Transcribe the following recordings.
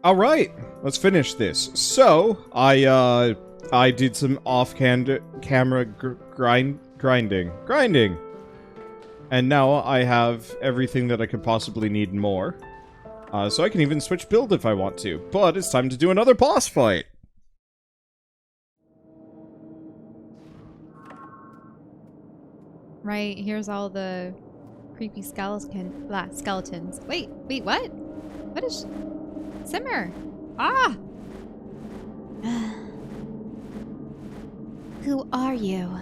Alright, let's finish this. So, I did some off-camera grinding. And now I have everything that I could possibly need and more. So I can even switch build if I want to. But it's time to do another boss fight. Right, here's all the creepy skeletons. Wait, what? What is... Simmer! Ah! Who are you?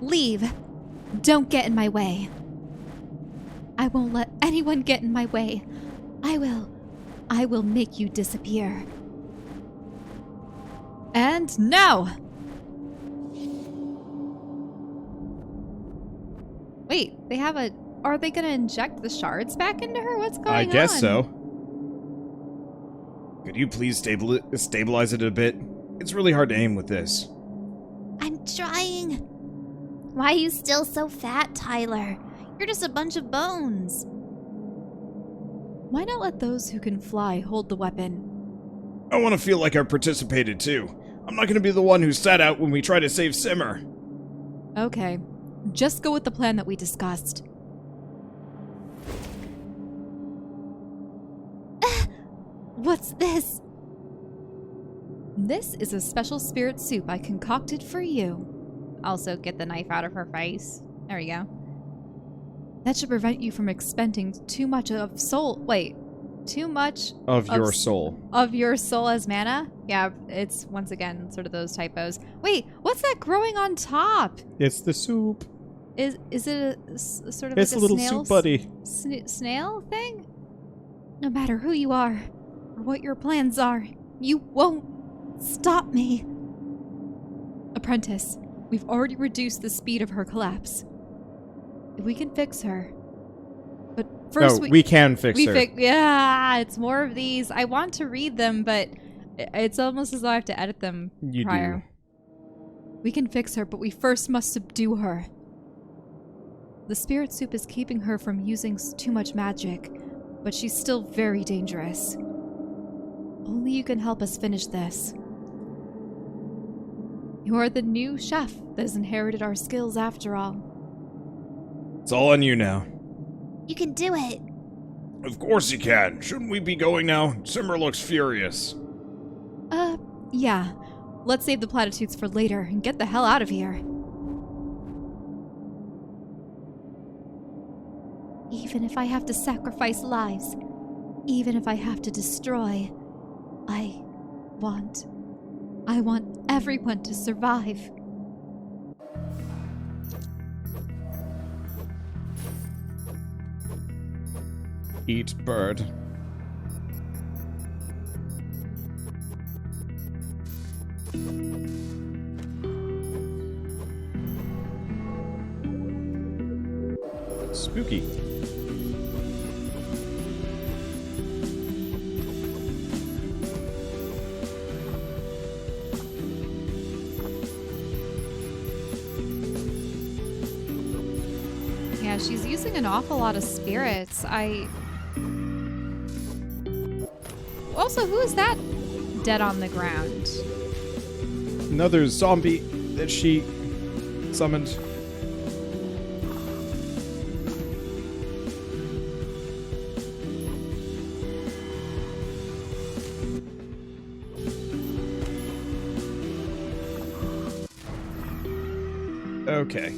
Leave. Don't get in my way. I won't let anyone get in my way. I will make you disappear. And now! Wait, they have a... Are they gonna inject the shards back into her? What's going on? I guess so. Could you please stabilize it a bit? It's really hard to aim with this. I'm trying. Why are you still so fat, Tyler? You're just a bunch of bones. Why not let those who can fly hold the weapon? I want to feel like I participated too. I'm not going to be the one who sat out when we try to save Simmer. Okay, just go with the plan that we discussed. What's this? This is a special spirit soup I concocted for you. Also, get the knife out of her face. There we go. That should prevent you from expending too much of soul. Wait, too much of your soul. Of your soul as mana? Yeah, it's once again sort of those typos. Wait, what's that growing on top? It's the soup. Is it a sort of it's like a little soup buddy. Snail thing? No matter who you are or what your plans are, you won't stop me. Apprentice, we've already reduced the speed of her collapse. If we can fix her. But first we can fix her. Yeah, it's more of these. I want to read them, but it's almost as though I have to edit them prior. Do. We can fix her, but we first must subdue her. The spirit soup is keeping her from using too much magic, but she's still very dangerous. Only you can help us finish this. You are the new chef that has inherited our skills after all. It's all on you now. You can do it. Of course you can. Shouldn't we be going now? Simmer looks furious. Yeah. Let's save the platitudes for later and get the hell out of here. Even if I have to sacrifice lives, even if I have to destroy, I want everyone to survive. Eat bird. Spooky. Yeah, she's using an awful lot of spirits. Also, who is that dead on the ground? Another zombie that she summoned. Okay.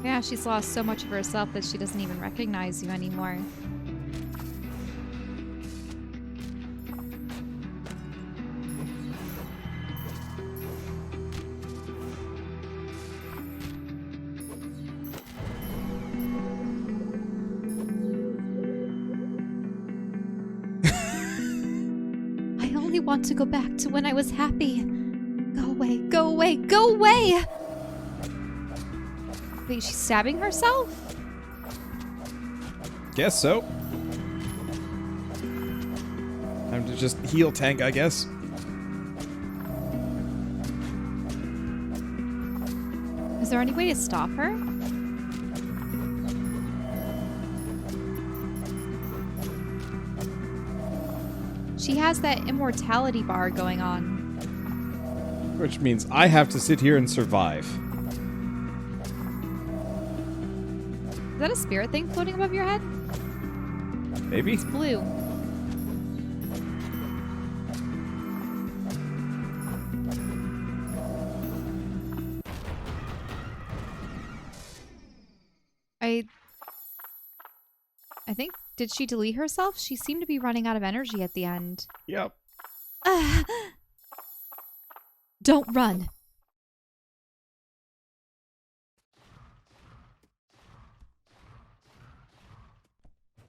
Yeah, she's lost so much of herself that she doesn't even recognize you anymore. I only want to go back to when I was happy. Go away, go away, go away! Wait, she's stabbing herself? Guess so. Time to just heal tank, I guess. Is there any way to stop her? She has that immortality bar going on. Which means I have to sit here and survive. Is that a spirit thing floating above your head? Maybe? It's blue. I think, did she delete herself? She seemed to be running out of energy at the end. Yep. Don't run.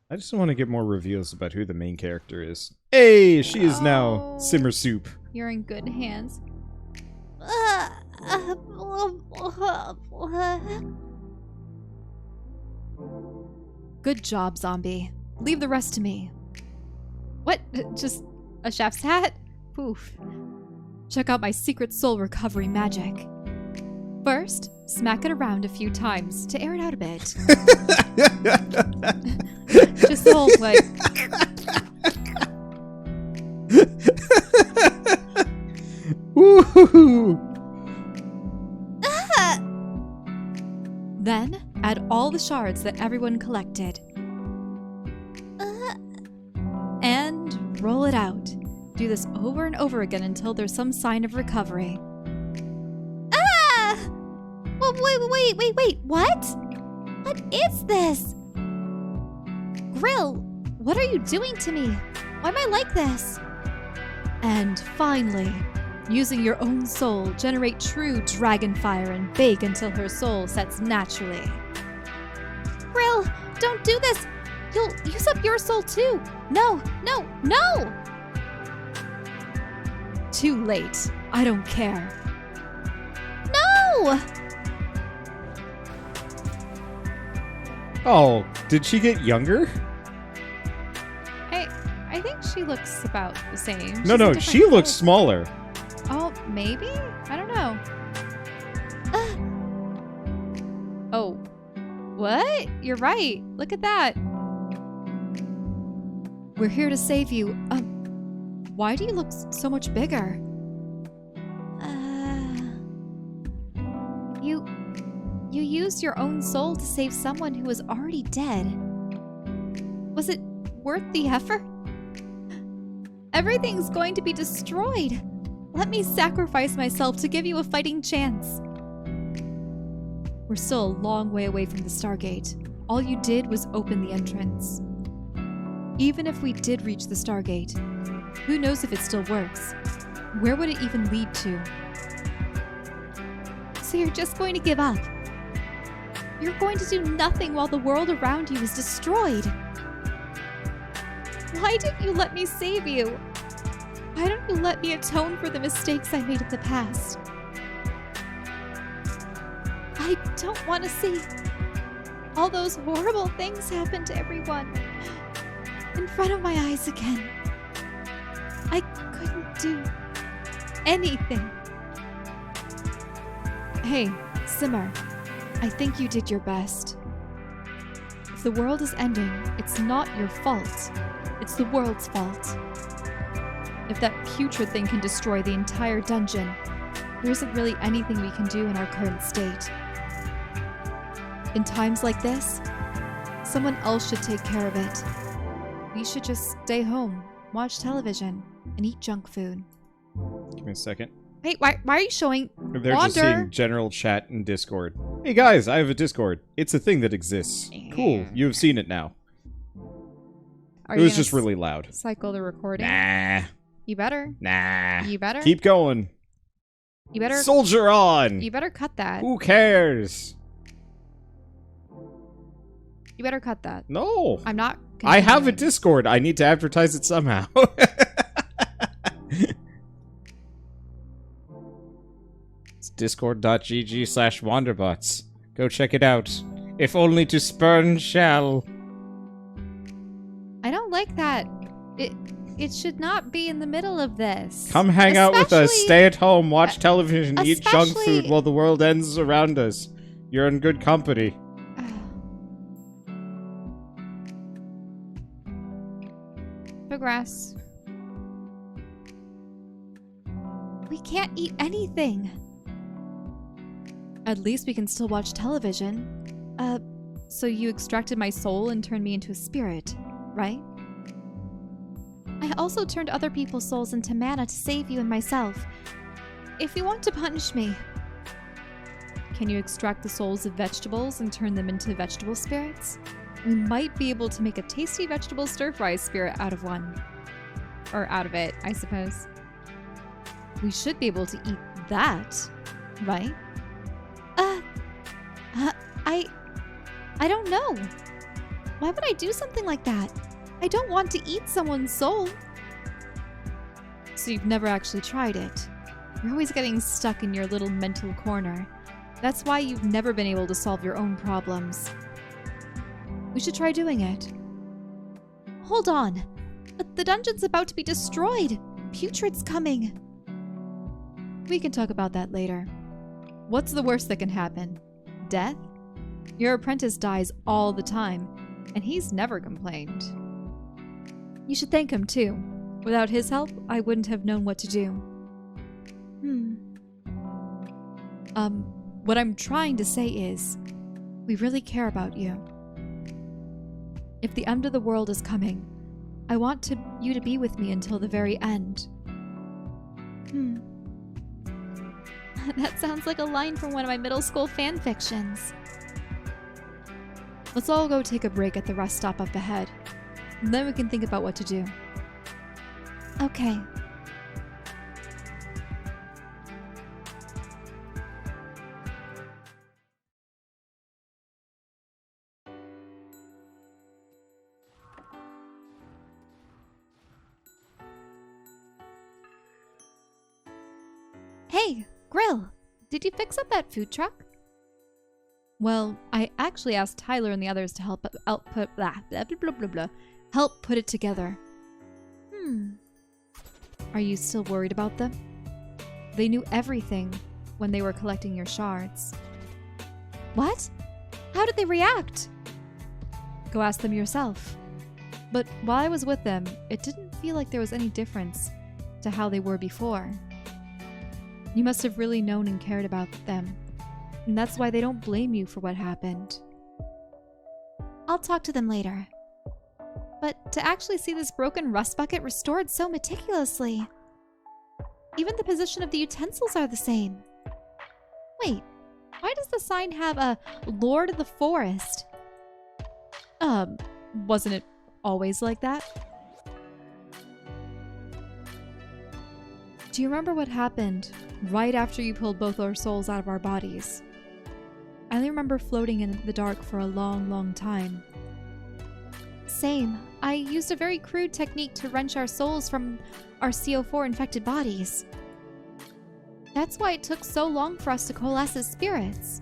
I just want to get more reveals about who the main character is. Hey, she is now Oh. Simmer Soup. You're in good hands. Good job, zombie. Leave the rest to me. What? Just a chef's hat? Poof. Check out my secret soul recovery magic. First, smack it around a few times to air it out a bit. Just the whole like. Woohoo! Then, add all the shards that everyone collected. And roll it out. Do this over and over again until there's some sign of recovery. Ah! Well, wait. What? What is this? Grill, what are you doing to me? Why am I like this? And finally, using your own soul, generate true dragon fire and bake until her soul sets naturally. Grill, don't do this. You'll use up your soul too. No. Too late. I don't care. No! Oh, did she get younger? I think she looks about the same. No, she looks smaller. Oh, maybe? I don't know. Oh. What? You're right. Look at that. We're here to save you. Why do you look so much bigger? You used your own soul to save someone who was already dead. Was it worth the effort? Everything's going to be destroyed. Let me sacrifice myself to give you a fighting chance. We're still a long way away from the Stargate. All you did was open the entrance. Even if we did reach the Stargate, who knows if it still works? Where would it even lead to? So you're just going to give up? You're going to do nothing while the world around you is destroyed? Why didn't you let me save you? Why don't you let me atone for the mistakes I made in the past? I don't want to see all those horrible things happen to everyone in front of my eyes again. I couldn't do anything. Hey, Simmer. I think you did your best. If the world is ending, it's not your fault. It's the world's fault. If that putrid thing can destroy the entire dungeon, there isn't really anything we can do in our current state. In times like this, someone else should take care of it. We should just stay home, watch television, and eat junk food. Give me a second. Hey, why are you showing They're just seeing general chat in Discord. Hey guys, I have a Discord. It's a thing that exists. Cool, you have seen it now. Are It you was gonna just really loud. cycle the recording? Nah. You better. Nah. You better. Keep going. You better. Soldier on! You better cut that. Who cares? You better cut that. No. I'm not. I have a continuing. Discord. I need to advertise it somehow. It's discord.gg/wanderbots. Go check it out. If only to spurn shall. I don't like that. It should not be in the middle of this. Come hang out with us. Especially- Stay at home. Watch television. Eat junk especially- food while the world ends around us. You're in good company. Progress. We can't eat anything. At least we can still watch television. So you extracted my soul and turned me into a spirit, right? I also turned other people's souls into mana to save you and myself. If you want to punish me, Can you extract the souls of vegetables and turn them into vegetable spirits? We might be able to make a tasty vegetable stir-fry spirit out of one. Or out of it, I suppose. We should be able to eat that, right? I don't know. Why would I do something like that? I don't want to eat someone's soul. So you've never actually tried it. You're always getting stuck in your little mental corner. That's why you've never been able to solve your own problems. We should try doing it. Hold on. The dungeon's about to be destroyed. Putrid's coming. We can talk about that later. What's the worst that can happen? Death? Your apprentice dies all the time, and he's never complained. You should thank him, too. Without his help, I wouldn't have known what to do. What I'm trying to say is, we really care about you. If the end of the world is coming, I want you to be with me until the very end. That sounds like a line from one of my middle school fan fictions. Let's all go take a break at the rest stop up ahead. And then we can think about what to do. Okay. Hey, Grill! Did you fix up that food truck? Well, I actually asked Tyler and the others to help help put it together. Are you still worried about them? They knew everything when they were collecting your shards. What? How did they react? Go ask them yourself. But while I was with them, it didn't feel like there was any difference to how they were before. You must have really known and cared about them. And that's why they don't blame you for what happened. I'll talk to them later. But to actually see this broken rust bucket restored so meticulously. Even the position of the utensils are the same. Wait, why does the sign have a Lord of the Forest? Wasn't it always like that? Do you remember what happened right after you pulled both our souls out of our bodies? I only remember floating in the dark for a long, long time. Same. I used a very crude technique to wrench our souls from our CO4 infected bodies. That's why it took so long for us to coalesce as spirits.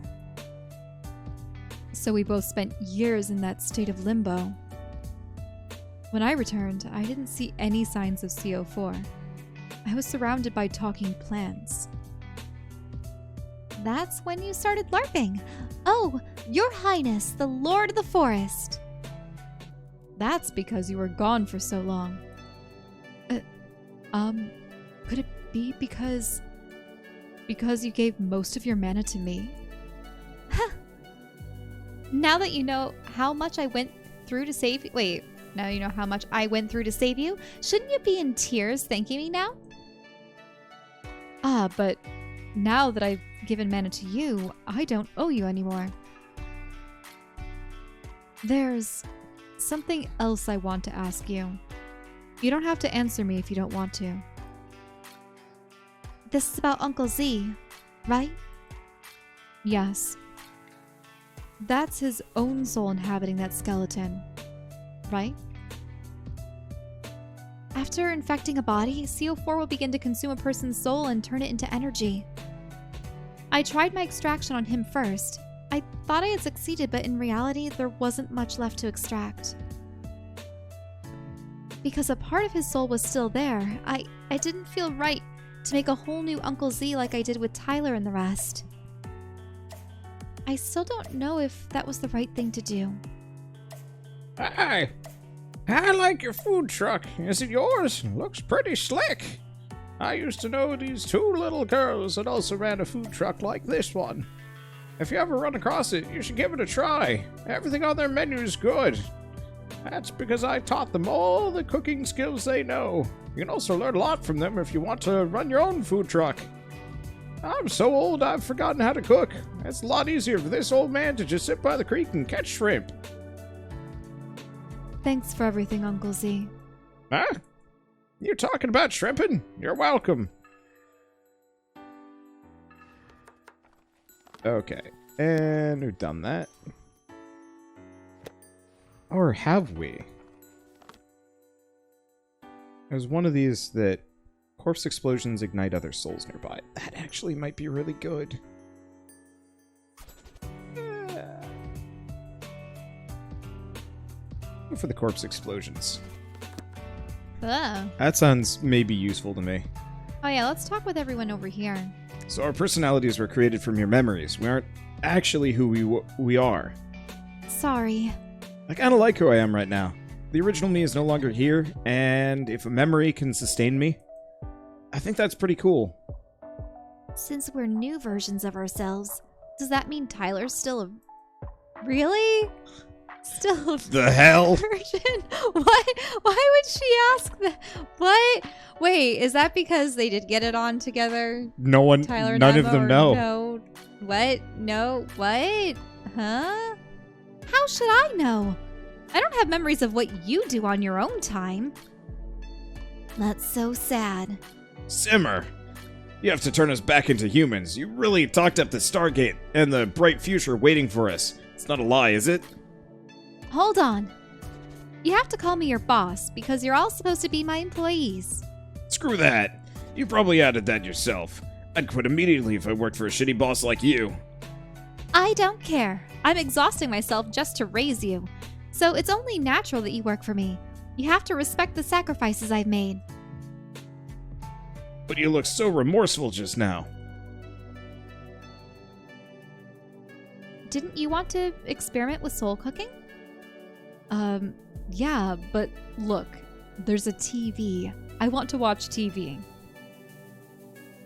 So we both spent years in that state of limbo. When I returned, I didn't see any signs of CO4. I was surrounded by talking plants. That's when you started LARPing. Oh, Your Highness, the Lord of the Forest. That's because you were gone for so long. Could it be because you gave most of your mana to me? Now that you know how much I went through to save you. Wait, now you know how much I went through to save you? Shouldn't you be in tears thanking me now? But now that I've given mana to you, I don't owe you anymore. There's something else I want to ask you. You don't have to answer me if you don't want to. This is about Uncle Z, right? Yes. That's his own soul inhabiting that skeleton, right? After infecting a body, CO4 will begin to consume a person's soul and turn it into energy. I tried my extraction on him first. I thought I had succeeded, but in reality, there wasn't much left to extract. Because a part of his soul was still there, I didn't feel right to make a whole new Uncle Z like I did with Tyler and the rest. I still don't know if that was the right thing to do. Hi. I like your food truck. Is it yours? Looks pretty slick. I used to know these two little girls that also ran a food truck like this one. If you ever run across it, you should give it a try. Everything on their menu is good. That's because I taught them all the cooking skills they know. You can also learn a lot from them if you want to run your own food truck. I'm so old I've forgotten how to cook. It's a lot easier for this old man to just sit by the creek and catch shrimp. Thanks for everything, Uncle Z. Huh? You talking about shrimping? You're welcome. Okay, and we've done that. Or have we? There's one of these that corpse explosions ignite other souls nearby. That actually might be really good. Go for the corpse explosions. Oh. That sounds maybe useful to me. Oh yeah, let's talk with everyone over here. So our personalities were created from your memories. We aren't actually who we are. Sorry. I kind of like who I am right now. The original me is no longer here, and if a memory can sustain me, I think that's pretty cool. Since we're new versions of ourselves, does that mean Tyler's still a... Really? Still a The hell? version? What? Why would she ask that? What? Wait, is that because they did get it on together? No one, Tyler and none Emma, of them or know. No. What? No. What? Huh? How should I know? I don't have memories of what you do on your own time. That's so sad. Simmer, you have to turn us back into humans. You really talked up the Stargate and the bright future waiting for us. It's not a lie, is it? Hold on. You have to call me your boss because you're all supposed to be my employees. Screw that. You probably added that yourself. I'd quit immediately if I worked for a shitty boss like you. I don't care. I'm exhausting myself just to raise you. So it's only natural that you work for me. You have to respect the sacrifices I've made. But you look so remorseful just now. Didn't you want to experiment with soul cooking? Yeah, but look, there's a TV. I want to watch TV.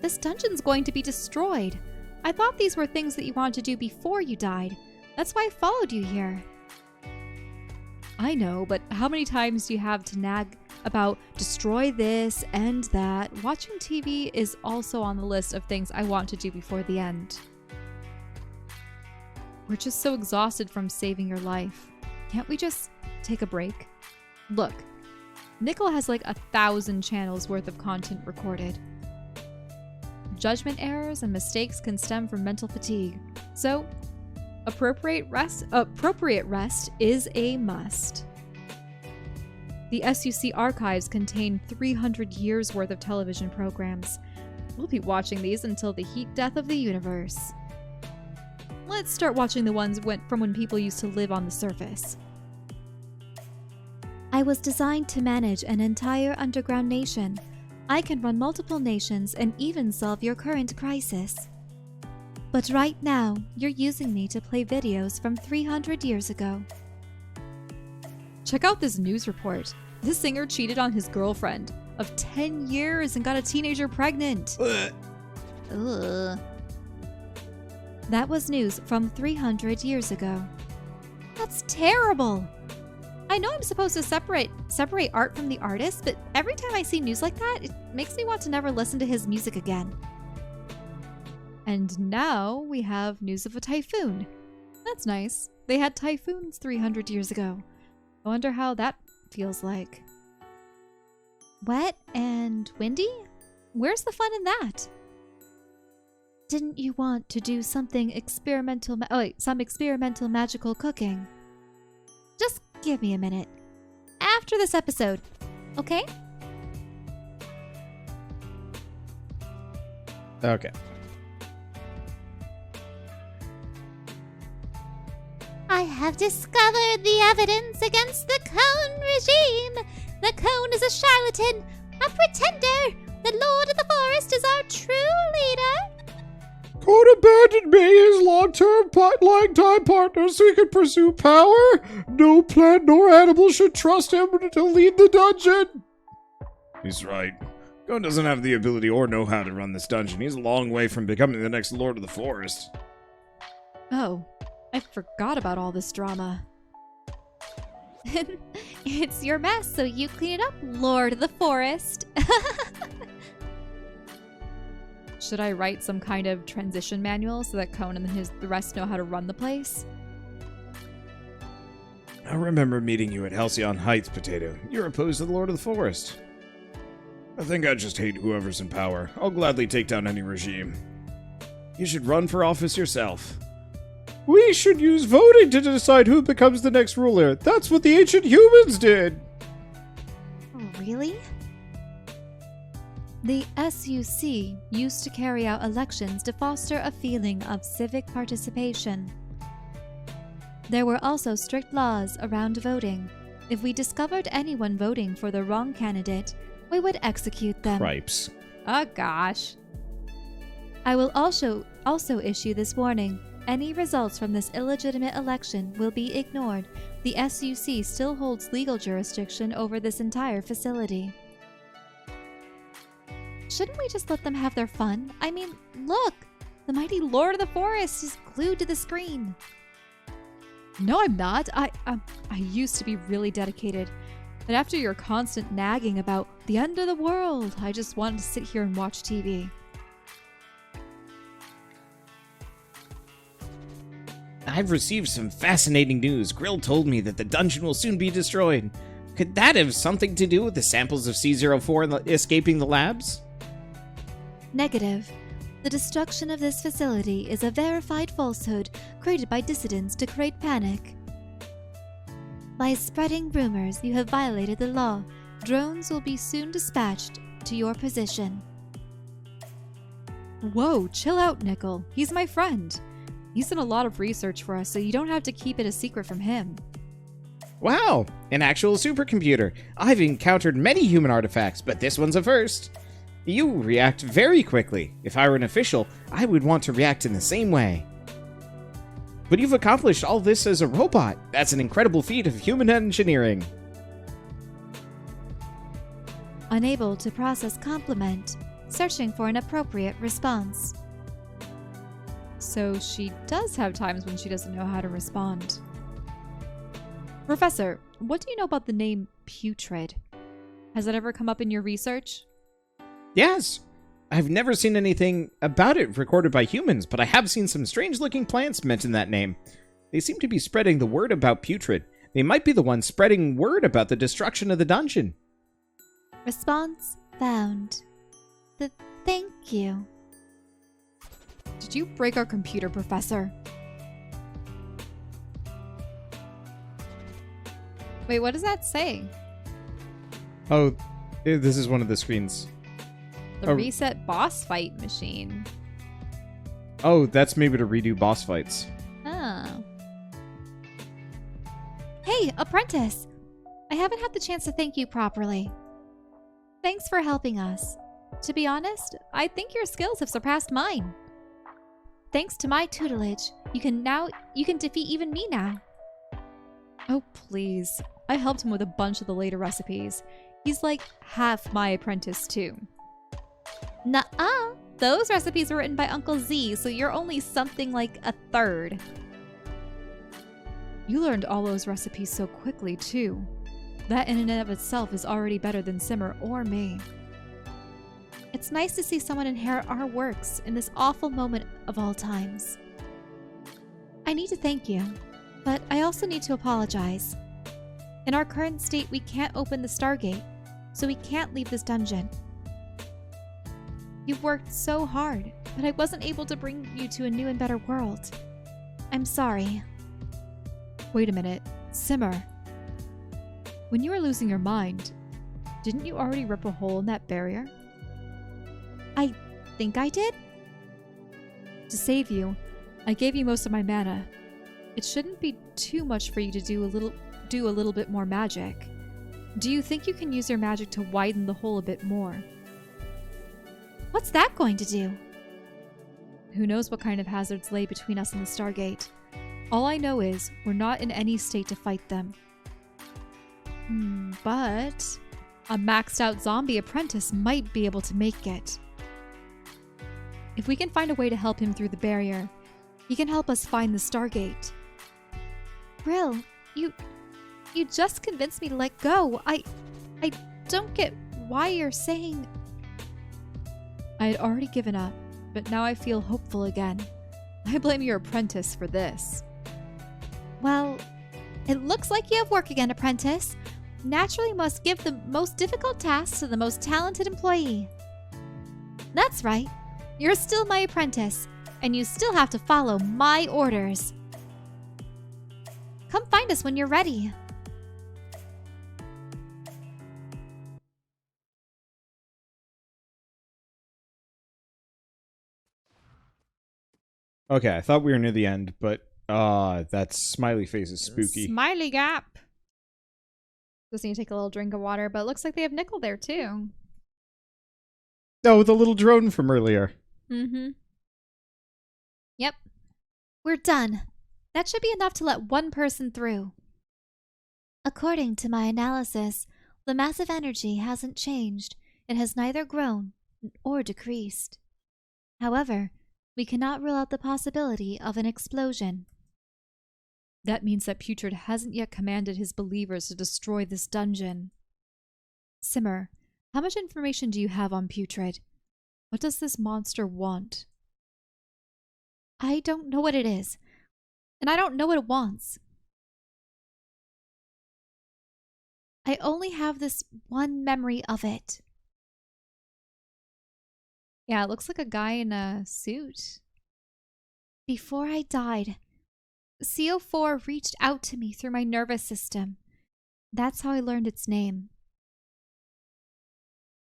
This dungeon's going to be destroyed. I thought these were things that you wanted to do before you died. That's why I followed you here. I know, but how many times do you have to nag about destroy this and that? Watching TV is also on the list of things I want to do before the end. We're just so exhausted from saving your life. Can't we just take a break? Look, Nickel has like 1,000 channels worth of content recorded. Judgment errors and mistakes can stem from mental fatigue, so appropriate rest is a must. The SUC archives contain 300 years worth of television programs. We'll be watching these until the heat death of the universe. Let's start watching the ones from when people used to live on the surface. I was designed to manage an entire underground nation. I can run multiple nations and even solve your current crisis. But right now, you're using me to play videos from 300 years ago. Check out this news report. This singer cheated on his girlfriend of 10 years and got a teenager pregnant. Ugh. That was news from 300 years ago. That's terrible! I know I'm supposed to separate art from the artist, but every time I see news like that, it makes me want to never listen to his music again. And now we have news of a typhoon. That's nice. They had typhoons 300 years ago. I wonder how that feels like. Wet and windy? Where's the fun in that? Didn't you want to do something experimental some experimental magical cooking? Just give me a minute. After this episode, okay? Okay. I have discovered the evidence against the Cone regime. The Cone is a charlatan, a pretender. The Lord of the Forest is our true leader. Cone abandoned me, his long-term lifetime partner, so he could pursue power. No plant nor animal should trust him to lead the dungeon. He's right. Gon doesn't have the ability or know-how to run this dungeon. He's a long way from becoming the next Lord of the Forest. Oh, I forgot about all this drama. It's your mess, so you clean it up, Lord of the Forest. Should I write some kind of transition manual so that Conan and the rest know how to run the place? I remember meeting you at Halcyon Heights, Potato. You're opposed to the Lord of the Forest. I think I just hate whoever's in power. I'll gladly take down any regime. You should run for office yourself. We should use voting to decide who becomes the next ruler. That's what the ancient humans did. Really? The SUC used to carry out elections to foster a feeling of civic participation. There were also strict laws around voting. If we discovered anyone voting for the wrong candidate, we would execute them. Cripes. Oh gosh. I will also issue this warning. Any results from this illegitimate election will be ignored. The SUC still holds legal jurisdiction over this entire facility. Shouldn't we just let them have their fun? I mean, look! The mighty Lord of the Forest is glued to the screen. No, I'm not. I used to be really dedicated. But after your constant nagging about the end of the world, I just wanted to sit here and watch TV. I've received some fascinating news. Grill told me that the dungeon will soon be destroyed. Could that have something to do with the samples of C04 escaping the labs? Negative. The destruction of this facility is a verified falsehood created by dissidents to create panic. By spreading rumors, you have violated the law. Drones will be soon dispatched to your position. Whoa, chill out, Nickel. He's my friend. He's done a lot of research for us, so you don't have to keep it a secret from him. Wow, an actual supercomputer. I've encountered many human artifacts, but this one's a first. You react very quickly. If I were an official, I would want to react in the same way. But you've accomplished all this as a robot. That's an incredible feat of human engineering. Unable to process compliment. Searching for an appropriate response. So she does have times when she doesn't know how to respond. Professor, what do you know about the name putrid? Has that ever come up in your research? Yes. I've never seen anything about it recorded by humans, but I have seen some strange-looking plants mention that name. They seem to be spreading the word about putrid. They might be the ones spreading word about the destruction of the dungeon. Response found. Thank you. Did you break our computer, Professor? Wait, what does that say? Oh, this is one of the screens. The reset boss fight machine. Oh, that's maybe to redo boss fights. Oh. Hey, apprentice! I haven't had the chance to thank you properly. Thanks for helping us. To be honest, I think your skills have surpassed mine. Thanks to my tutelage, you can defeat even me now. Oh, please. I helped him with a bunch of the later recipes. He's like half my apprentice, too. Nuh-uh. Those recipes were written by Uncle Z, so you're only something like a third. You learned all those recipes so quickly, too. That in and of itself is already better than Simmer or me. It's nice to see someone inherit our works in this awful moment of all times. I need to thank you, but I also need to apologize. In our current state, we can't open the Stargate, so we can't leave this dungeon. You've worked so hard, but I wasn't able to bring you to a new and better world. I'm sorry. Wait a minute. Simmer. When you were losing your mind, didn't you already rip a hole in that barrier? I think I did? To save you, I gave you most of my mana. It shouldn't be too much for you to do a little bit more magic. Do you think you can use your magic to widen the hole a bit more? What's that going to do? Who knows what kind of hazards lay between us and the Stargate. All I know is we're not in any state to fight them. But A maxed out zombie apprentice might be able to make it. If we can find a way to help him through the barrier, he can help us find the Stargate. Grill, you just convinced me to let go. I don't get why you're saying... I had already given up, but now I feel hopeful again. I blame your apprentice for this. Well, it looks like you have work again, apprentice. Naturally must give the most difficult tasks to the most talented employee. That's right. You're still my apprentice, and you still have to follow my orders. Come find us when you're ready. Okay, I thought we were near the end, but that smiley face is spooky. Smiley gap. Just need to take a little drink of water, but it looks like they have nickel there too. Oh, the little drone from earlier. Mm-hmm. Yep. We're done. That should be enough to let one person through. According to my analysis, the massive energy hasn't changed. It has neither grown or decreased. However, we cannot rule out the possibility of an explosion. That means that Putrid hasn't yet commanded his believers to destroy this dungeon. Simmer, how much information do you have on Putrid? What does this monster want? I don't know what it is, and I don't know what it wants. I only have this one memory of it. Yeah, it looks like a guy in a suit. Before I died, CO4 reached out to me through my nervous system. That's how I learned its name.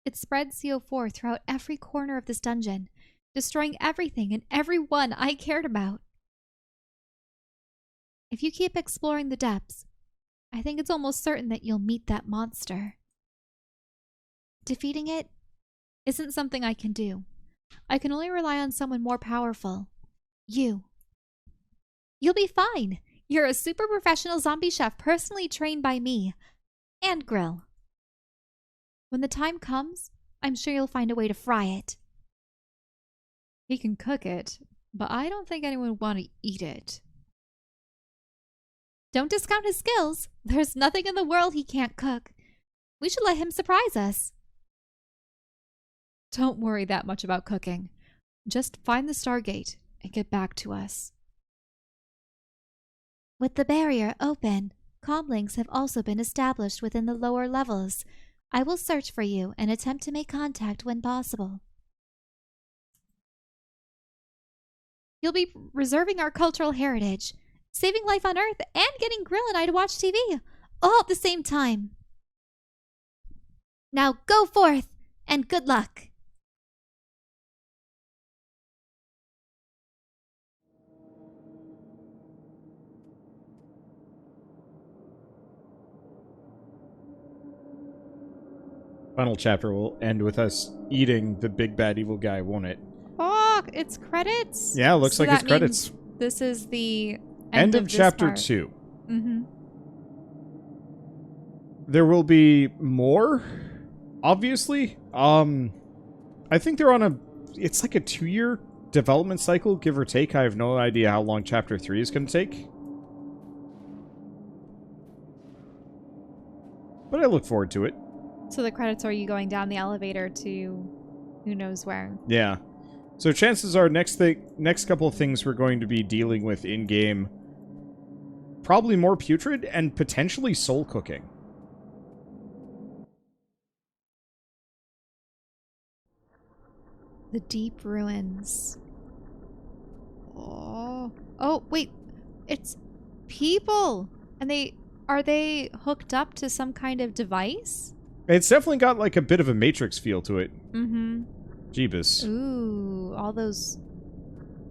It spread CO4 throughout every corner of this dungeon, destroying everything and everyone I cared about. If you keep exploring the depths, I think it's almost certain that you'll meet that monster. Defeating it isn't something I can do. I can only rely on someone more powerful. You. You'll be fine. You're a super professional zombie chef personally trained by me. And Grill. When the time comes, I'm sure you'll find a way to fry it. He can cook it, but I don't think anyone would want to eat it. Don't discount his skills. There's nothing in the world he can't cook. We should let him surprise us. Don't worry that much about cooking. Just find the Stargate and get back to us. With the barrier open, comlinks have also been established within the lower levels. I will search for you and attempt to make contact when possible. You'll be preserving our cultural heritage, saving life on Earth, and getting Grill and I to watch TV, all at the same time. Now go forth, and good luck. Final chapter will end with us eating the big bad evil guy, won't it? Oh, it's credits? Yeah, it looks like it's credits. This is the end of chapter 2. Mm-hmm. There will be more, obviously. I think they're on it's like a 2-year development cycle, give or take. I have no idea how long chapter 3 is going to take. But I look forward to it. So the credits are you going down the elevator to who knows where. Yeah. So chances are next couple of things we're going to be dealing with in-game, probably more Putrid and potentially soul cooking. The deep ruins. Oh, wait. It's people. And are they hooked up to some kind of device? It's definitely got like a bit of a Matrix feel to it. Mm-hmm. Jeebus. Ooh, all those...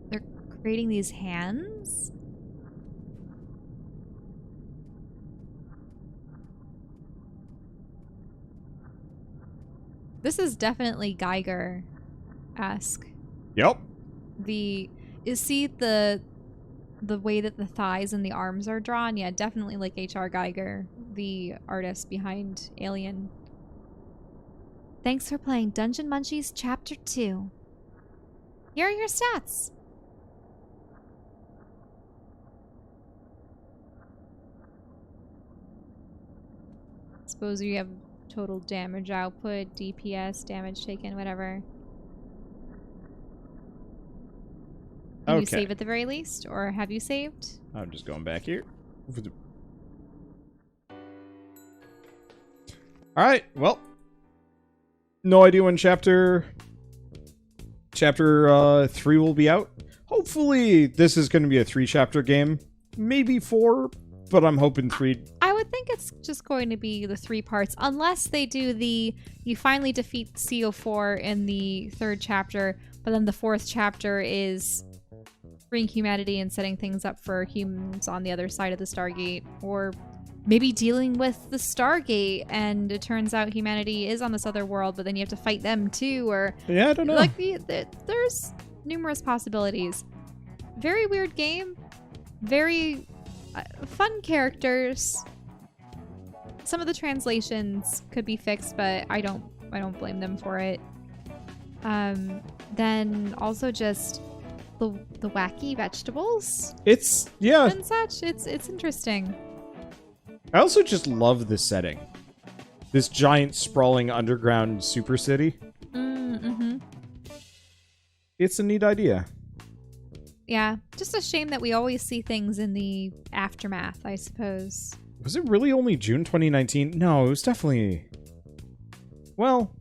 They're creating these hands? This is definitely Geiger-esque. Yep. See the way that the thighs and the arms are drawn? Yeah, definitely like H.R. Geiger, the artist behind Alien. Thanks for playing Dungeon Munchies Chapter 2. Here are your stats. Suppose you have total damage output, DPS, damage taken, whatever. Can you save at the very least? Or have you saved? I'm just going back here. Alright, well. No idea when chapter 3 will be out. Hopefully this is going to be a 3-chapter game. Maybe 4, but I'm hoping 3. I would think it's just going to be the 3 parts, unless they do you finally defeat CO4 in the 3rd chapter, but then the 4th chapter is freeing humanity and setting things up for humans on the other side of the Stargate, or maybe dealing with the Stargate and it turns out humanity is on this other world, but then you have to fight them too, or yeah, I don't know. Like there's numerous possibilities. Very weird game, very fun characters. Some of the translations could be fixed, but I don't blame them for it. Then also just the wacky vegetables. It's and such. It's interesting. I also just love the setting. This giant sprawling underground super city. Mm-hmm. It's a neat idea. Yeah, just a shame that we always see things in the aftermath, I suppose. Was it really only June 2019? No, it was definitely... Well,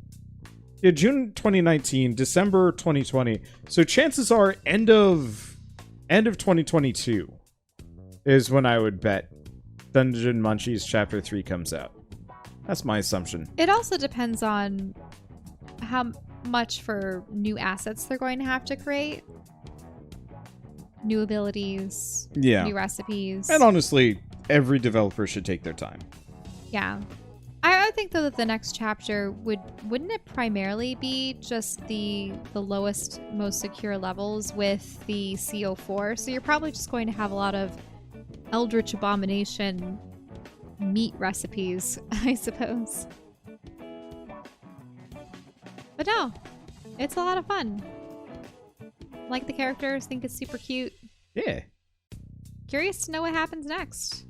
yeah, June 2019, December 2020. So chances are end of 2022 is when I would bet Dungeon Munchies Chapter 3 comes out. That's my assumption. It also depends on how much for new assets they're going to have to create. New abilities, new recipes. And honestly, every developer should take their time. Yeah. I think though that the next chapter wouldn't it primarily be just the lowest, most secure levels with the CO4? So you're probably just going to have a lot of Eldritch Abomination meat recipes, I suppose. But no, it's a lot of fun. Like the characters, think it's super cute. Yeah. Curious to know what happens next.